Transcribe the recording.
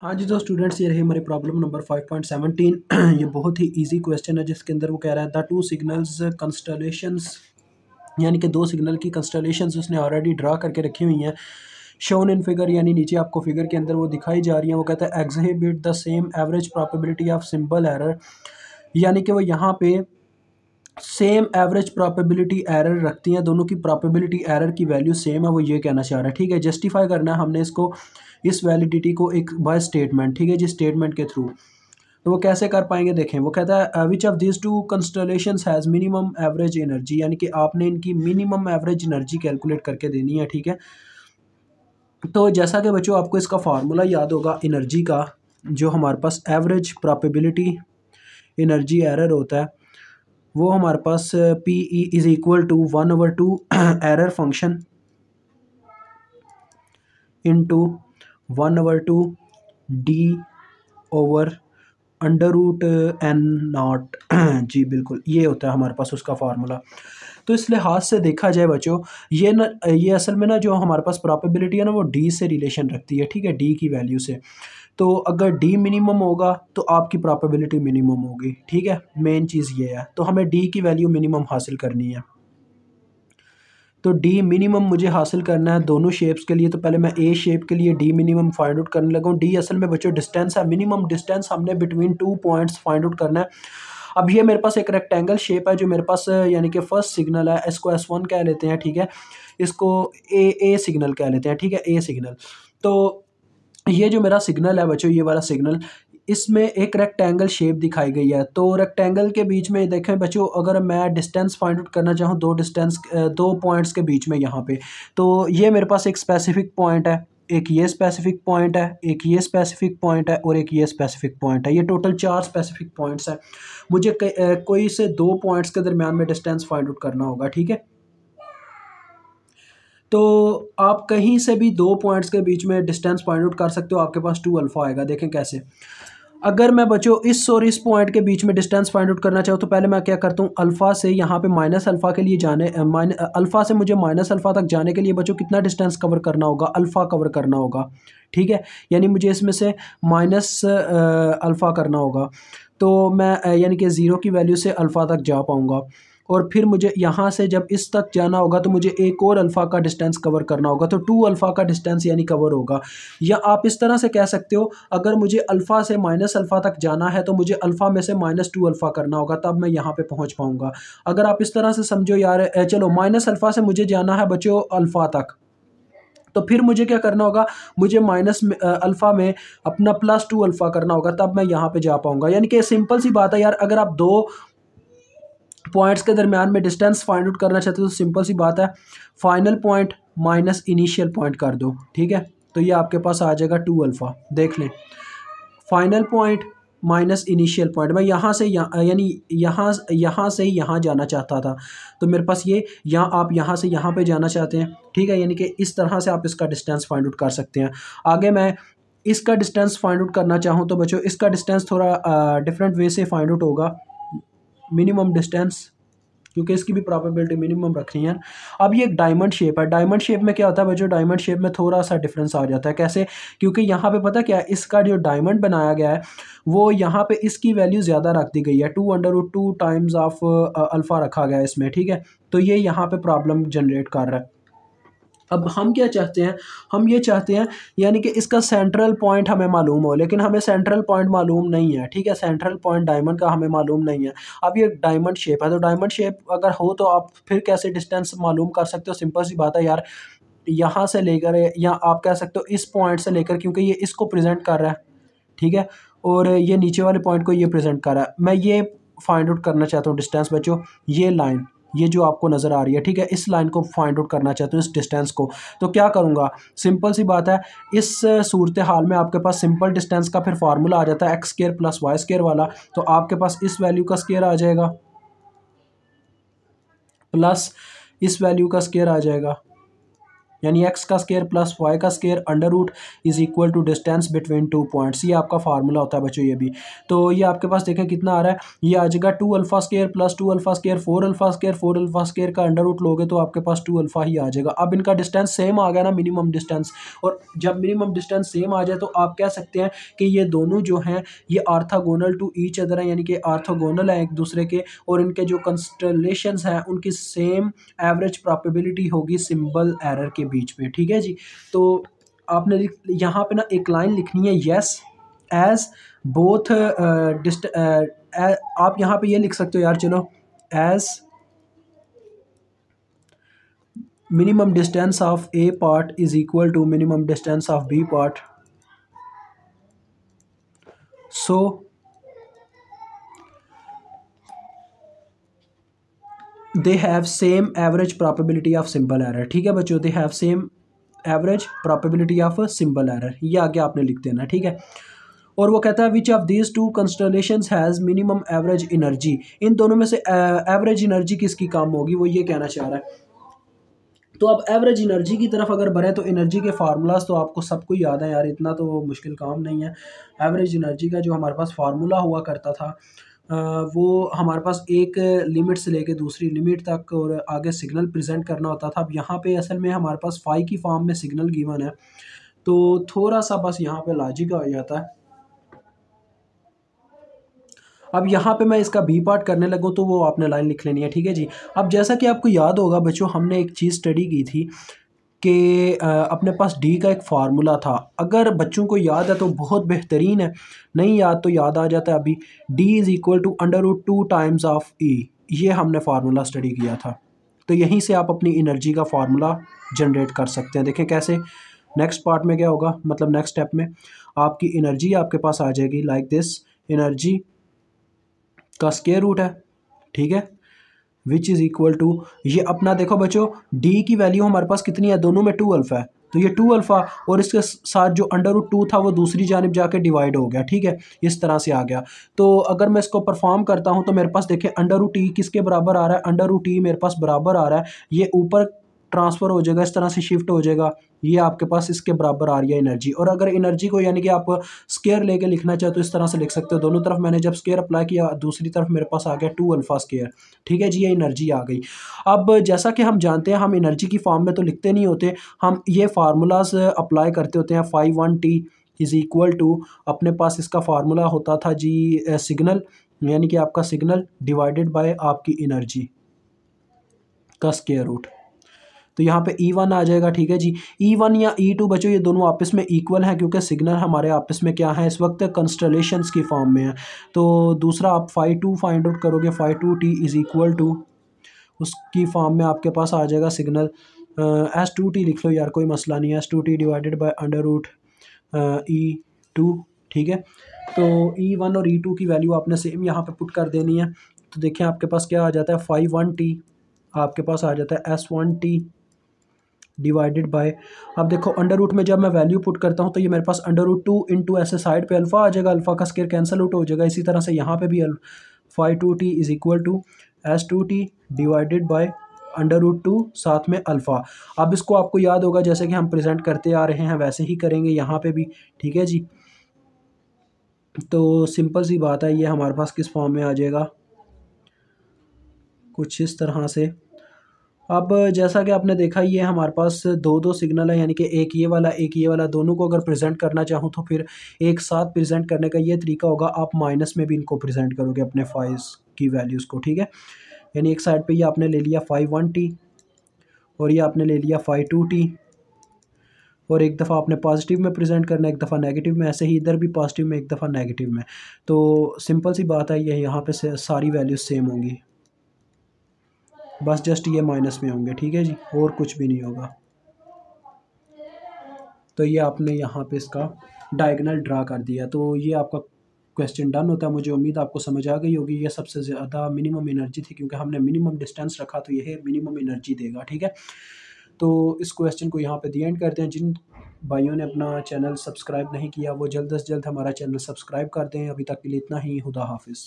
हाँ जी, तो स्टूडेंट्स ये रही हमारी प्रॉब्लम नंबर 5.17। ये बहुत ही इजी क्वेश्चन है जिसके अंदर वो कह रहा है द टू सिग्नल्स कंस्टलेशंस, यानी कि दो सिग्नल की कंस्टलेशंस उसने ऑलरेडी ड्रा करके रखी हुई हैं। शोन इन फिगर, यानी नीचे आपको फिगर के अंदर वो दिखाई जा रही हैं। वो कहता है exhibit the same average probability of symbol error, यानी कि वो यहाँ पे सेम एवरेज प्रोबेबिलिटी एरर रखती हैं। दोनों की प्रोबेबिलिटी एरर की वैल्यू सेम है, वो ये कहना चाह रहा है। ठीक है, जस्टिफाई करना है हमने इसको, इस वैलिडिटी को एक बाय स्टेटमेंट। ठीक है जी, स्टेटमेंट के थ्रू। तो वो कैसे कर पाएंगे, देखें। वो कहता है which of this two constellations has minimum average energy, यानी कि आपने इनकी मिनिमम एवरेज एनर्जी कैलकुलेट करके देनी है। ठीक है, तो जैसा कि बच्चों आपको इसका फार्मूला याद होगा एनर्जी का, जो हमारे पास एवरेज प्रोबेबिलिटी एनर्जी एरर होता है, वो हमारे पास P E is equal to 1/2 error function into 1/2 D over under root N naught. जी बिल्कुल, ये होता है हमारे पास उसका फार्मूला। तो इस लिहाज से देखा जाए बच्चों, ये असल में ना जो हमारे पास प्रॉपेबिलिटी है ना, वो डी से रिलेशन रखती है। ठीक है, डी की वैल्यू से। तो अगर डी मिनिमम होगा तो आपकी प्रॉपेबिलिटी मिनिमम होगी। ठीक है, मेन चीज़ ये है। तो हमें डी की वैल्यू मिनिमम हासिल करनी है। तो डी मिनिमम मुझे हासिल करना है दोनों शेप्स के लिए। तो पहले मैं ए शेप के लिए डी मिनिमम फाइंड आउट करने लगा हूँ। डी असल में बच्चों डिस्टेंस है, मिनिमम डिस्टेंस हमने between two points find out करना है। अब ये मेरे पास एक रेक्टेंगल शेप है जो मेरे पास यानी कि फर्स्ट सिग्नल है, इसको S1 कह लेते हैं। ठीक है, इसको ए सिग्नल कह लेते हैं। ठीक है, ए सिग्नल। तो ये जो मेरा सिग्नल है बच्चों, ये वाला सिग्नल, इसमें एक रेक्टेंगल शेप दिखाई गई है। तो रेक्टेंगल के बीच में देखें बच्चों, अगर मैं डिस्टेंस फाइंड आउट करना चाहूँ दो पॉइंट्स के बीच में यहाँ पे, तो ये मेरे पास एक स्पेसिफिक पॉइंट है, एक ये स्पेसिफिक पॉइंट है, एक ये स्पेसिफिक पॉइंट है और एक ये स्पेसिफिक पॉइंट है। ये टोटल 4 स्पेसिफिक पॉइंट्स हैं। मुझे कोई से 2 पॉइंट्स के दरमियान में डिस्टेंस फाइंड आउट करना होगा। ठीक है, तो आप कहीं से भी 2 पॉइंट्स के बीच में डिस्टेंस फाइंड आउट कर सकते हो। आपके पास 2 अल्फ़ा आएगा। देखें कैसे। अगर मैं बच्चों इस और इस पॉइंट के बीच में डिस्टेंस फाइंड आउट करना चाहूँ, तो पहले मैं क्या करता हूँ, अल्फ़ा से यहाँ पे माइनस अल्फ़ा के लिए अल्फ़ा से मुझे माइनस अल्फ़ा तक जाने के लिए बच्चों कितना डिस्टेंस कवर करना होगा, अल्फ़ा कवर करना होगा। ठीक है, यानी मुझे इसमें से माइनस अल्फ़ा करना होगा। तो मैं यानी कि 0 की वैल्यू से अल्फ़ा तक जा पाऊँगा। और फिर मुझे यहाँ से जब इस तक जाना होगा तो मुझे एक और अल्फ़ा का डिस्टेंस कवर करना होगा। तो 2 अल्फ़ा का डिस्टेंस यानी कवर होगा। या आप इस तरह से कह सकते हो, अगर मुझे अल्फ़ा से माइनस अल्फ़ा तक जाना है तो मुझे अल्फ़ा में से -2 अल्फ़ा करना होगा, तब मैं यहाँ पे पहुँच पाऊँगा। अगर आप इस तरह से समझो यार, चलो माइनस अल्फ़ा से मुझे जाना है बच्चों अल्फ़ा तक, तो फिर मुझे क्या करना होगा, मुझे माइनस अल्फ़ा में अपना +2 अल्फ़ा करना होगा, तब मैं यहाँ पे जा पाऊँगा। यानी कि सिंपल सी बात है यार, अगर आप 2 पॉइंट्स के दरमियान में डिस्टेंस फाइंड आउट करना चाहते हो तो सिंपल सी बात है, final point minus initial point कर दो। ठीक है, तो ये आपके पास आ जाएगा 2 अल्फ़ा। देख लें, final point minus initial point. मैं यहाँ से यानी यहाँ से यहाँ जाना चाहता था, तो मेरे पास ये आप यहाँ से यहाँ पे जाना चाहते हैं। ठीक है, यानी कि इस तरह से आप इसका डिस्टेंस फाइंड आउट कर सकते हैं। आगे मैं इसका डिस्टेंस फाइंड आउट करना चाहूँ तो बच्चों इसका डिस्टेंस थोड़ा डिफरेंट वे से फाइंड आउट होगा। मिनिमम डिस्टेंस, क्योंकि इसकी भी प्रोबेबिलिटी मिनिमम रखनी है। अब ये एक डायमंड शेप है। डायमंड शेप में क्या होता है बच्चों, डायमंड शेप में थोड़ा सा डिफरेंस आ जाता है। कैसे? क्योंकि यहाँ पे पता क्या है, इसका जो डायमंड बनाया गया है वो यहाँ पे इसकी वैल्यू ज़्यादा रख दी गई है, 2√2 टाइम्स ऑफ अल्फ़ा रखा गया है इसमें। ठीक है, तो ये यहाँ पे प्रॉब्लम जनरेट कर रहा है। अब हम क्या चाहते हैं, हम ये चाहते हैं यानी कि इसका सेंट्रल पॉइंट हमें मालूम हो, लेकिन हमें सेंट्रल पॉइंट मालूम नहीं है। ठीक है, सेंट्रल पॉइंट डायमंड का हमें मालूम नहीं है। अब ये डायमंड शेप है, तो डायमंड शेप अगर हो तो आप फिर कैसे डिस्टेंस मालूम कर सकते हो? सिंपल सी बात है यार, यहाँ से लेकर, या आप कह सकते हो इस पॉइंट से लेकर, क्योंकि ये इसको प्रेजेंट कर रहा है। ठीक है, और ये नीचे वाले पॉइंट को ये प्रेजेंट कर रहा है। मैं ये फाइंड आउट करना चाहता हूँ डिस्टेंस बच्चों, ये लाइन, ये जो आपको नज़र आ रही है। ठीक है, इस लाइन को फाइंड आउट करना चाहते हूँ, इस डिस्टेंस को। तो क्या करूँगा, सिंपल सी बात है, इस सूरत हाल में आपके पास सिंपल डिस्टेंस का फिर फार्मूला आ जाता है x² + y² वाला। तो आपके पास इस वैल्यू का स्क्वायर आ जाएगा प्लस इस वैल्यू का स्क्वायर आ जाएगा। यानी एक्स का स्केयर प्लस वाई का square under root is equal to distance between 2 points. ये आपका फार्मूला होता है बच्चों ये भी। तो ये आपके पास देखें कितना आ रहा है, ये आ जाएगा 2 alpha square plus 2 alpha square 4 alpha square, 4 alpha square का अंडर रूट लोगे तो आपके पास 2 अल्फा ही आ जाएगा। अब इनका डिस्टेंस सेम आ गया ना, मिनिमम डिस्टेंस, और जब मिनिमम डिस्टेंस सेम आ जाए तो आप कह सकते हैं कि ये दोनों जो हैं ये आर्थोगोनल टू ईच अदर हैं, यानी कि आर्थोगोनल है एक दूसरे के, और इनके जो कंस्टलेशंस हैं उनकी सेम एवरेज प्रोबेबिलिटी होगी सिंबल एरर के बीच में। ठीक है जी। तो आपने यहाँ पे ना एक लाइन लिखनी है, यस एज बोथ आप यहाँ पे ये लिख सकते हो यार, चलो, as minimum distance of A part is equal to minimum distance of B part, so they have same average probability of symbol error. ठीक है बच्चों, they have same average probability of symbol error, ये आगे आपने लिख देना। ठीक है। और वो कहता है which of these two constellations has minimum average energy, इन दोनों में से एवरेज एनर्जी किसकी कम होगी, वो ये कहना चाह रहा है। तो अब एवरेज एनर्जी की तरफ अगर बढ़े तो एनर्जी के फार्मूलाज तो आपको सबको याद है यार, इतना तो मुश्किल काम नहीं है। एवरेज एनर्जी का जो हमारे पास फार्मूला हुआ करता था वो हमारे पास एक लिमिट से लेके दूसरी लिमिट तक और आगे सिग्नल प्रेजेंट करना होता था। अब यहाँ पे असल में हमारे पास फाई की फॉर्म में सिग्नल गिवन है, तो थोड़ा सा बस यहाँ पे लॉजिक आ जाता है। अब यहाँ पे मैं इसका बी पार्ट करने लगूँ तो वो आपने लाइन लिख लेनी है। ठीक है जी। अब जैसा कि आपको याद होगा बच्चों, हमने एक चीज़ स्टडी की थी कि अपने पास डी का एक फार्मूला था। अगर बच्चों को याद है तो बहुत बेहतरीन है, नहीं याद तो याद आ जाता है अभी। D is equal to under root 2 times of E, ये हमने फार्मूला स्टडी किया था। तो यहीं से आप अपनी एनर्जी का फार्मूला जनरेट कर सकते हैं। देखें कैसे, नेक्स्ट पार्ट में क्या होगा, मतलब नेक्स्ट स्टेप में आपकी एनर्जी आपके पास आ जाएगी लाइक दिस, एनर्जी का स्क्वायर रूट है। ठीक है, विच इज़ इक्वल टू, ये अपना देखो बच्चों डी की वैल्यू हमारे पास कितनी है, दोनों में 2 अल्फ़ा है, तो ये 2 अल्फ़ा और इसके साथ जो अंडर रूट 2 था वो दूसरी जानिब जाके डिवाइड हो गया। ठीक है, इस तरह से आ गया। तो अगर मैं इसको परफॉर्म करता हूँ तो मेरे पास देखें अंडर रूट ई किसके बराबर आ रहा है, अंडर रूट ई मेरे पास बराबर आ रहा है, ये ऊपर ट्रांसफ़र हो जाएगा, इस तरह से शिफ्ट हो जाएगा, ये आपके पास इसके बराबर आ रही है एनर्जी। और अगर एनर्जी को यानी कि आप स्केयर लेके लिखना चाहे तो इस तरह से लिख सकते हो, दोनों तरफ मैंने जब स्केयर अप्लाई किया दूसरी तरफ मेरे पास आ गया 2 अल्फ़ा स्केयर। ठीक है जी, ये एनर्जी आ गई। अब जैसा कि हम जानते हैं हम एनर्जी की फॉर्म में तो लिखते नहीं होते, हम ये फार्मूलाज अप्लाई करते होते हैं। Phi 1 T is equal to, अपने पास इसका फार्मूला होता था जी सिग्नल, यानी कि आपका सिग्नल डिवाइडेड बाय आपकी एनर्जी का स्केयर रूट, तो यहाँ पे E1 आ जाएगा। ठीक है जी, E1 या E2 बच्चों ये दोनों आपस में इक्वल हैं क्योंकि सिग्नल हमारे आपस में क्या है इस वक्त, कंस्टलेशंस की फॉर्म में है। तो दूसरा आप फाई 2 फाइंड आउट करोगे, phi 2t is equal to, उसकी फॉर्म में आपके पास आ जाएगा सिग्नल S2t लिख लो यार, कोई मसला नहीं है, S2t divided by under root E2। ठीक है, तो E1 और E2 की वैल्यू आपने सेम यहाँ पे पुट कर देनी है। तो देखें आपके पास क्या आ जाता है, फाई 1t आपके पास आ जाता है S1t डिवाइडेड बाय, अब देखो अंडर रूट में जब मैं वैल्यू पुट करता हूँ तो ये मेरे पास अंडर रूट 2 इंटू ऐसे साइड पे अल्फ़ा आ जाएगा, अल्फ़ा का स्केयर कैंसिल आउट हो जाएगा। इसी तरह से यहाँ पे भी phi 2t is equal to S2t divided by under root 2 साथ में अल्फ़ा। अब इसको आपको याद होगा जैसे कि हम प्रेजेंट करते आ रहे हैं वैसे ही करेंगे यहाँ पे भी। ठीक है जी, तो सिंपल सी बात है, ये हमारे पास किस फॉर्म में आ जाएगा, कुछ इस तरह से। अब जैसा कि आपने देखा ये हमारे पास दो दो सिग्नल है, यानी कि एक ये वाला एक ये वाला, दोनों को अगर प्रेजेंट करना चाहूँ तो फिर एक साथ प्रेजेंट करने का ये तरीका होगा, आप माइनस में भी इनको प्रेजेंट करोगे अपने फाइज की वैल्यूज़ को। ठीक है, यानी एक साइड पे ये आपने ले लिया फाई 1t और ये आपने ले लिया फाई 2t, और एक दफ़ा आपने पॉजिटिव में प्रेजेंट करना, एक दफ़ा नेगेटिव में, ऐसे ही इधर भी पॉजिटिव में एक दफ़ा नेगेटिव में। तो सिंपल सी बात है, ये यहाँ पे सारी वैल्यूज़ सेम होंगी, बस जस्ट ये माइनस में होंगे। ठीक है जी, और कुछ भी नहीं होगा। तो ये आपने यहाँ पे इसका डायगोनल ड्रा कर दिया, तो ये आपका क्वेश्चन डन होता है। मुझे उम्मीद आपको समझ आ गई होगी। ये सबसे ज़्यादा मिनिमम एनर्जी थी क्योंकि हमने मिनिमम डिस्टेंस रखा, तो यह मिनिमम एनर्जी देगा। ठीक है, तो इस क्वेश्चन को यहाँ पे दी एंड करते हैं। जिन भाइयों ने अपना चैनल सब्सक्राइब नहीं किया वो जल्द से जल्द हमारा चैनल सब्सक्राइब कर दें। अभी तक के लिए इतना ही, खुदा हाफिज़।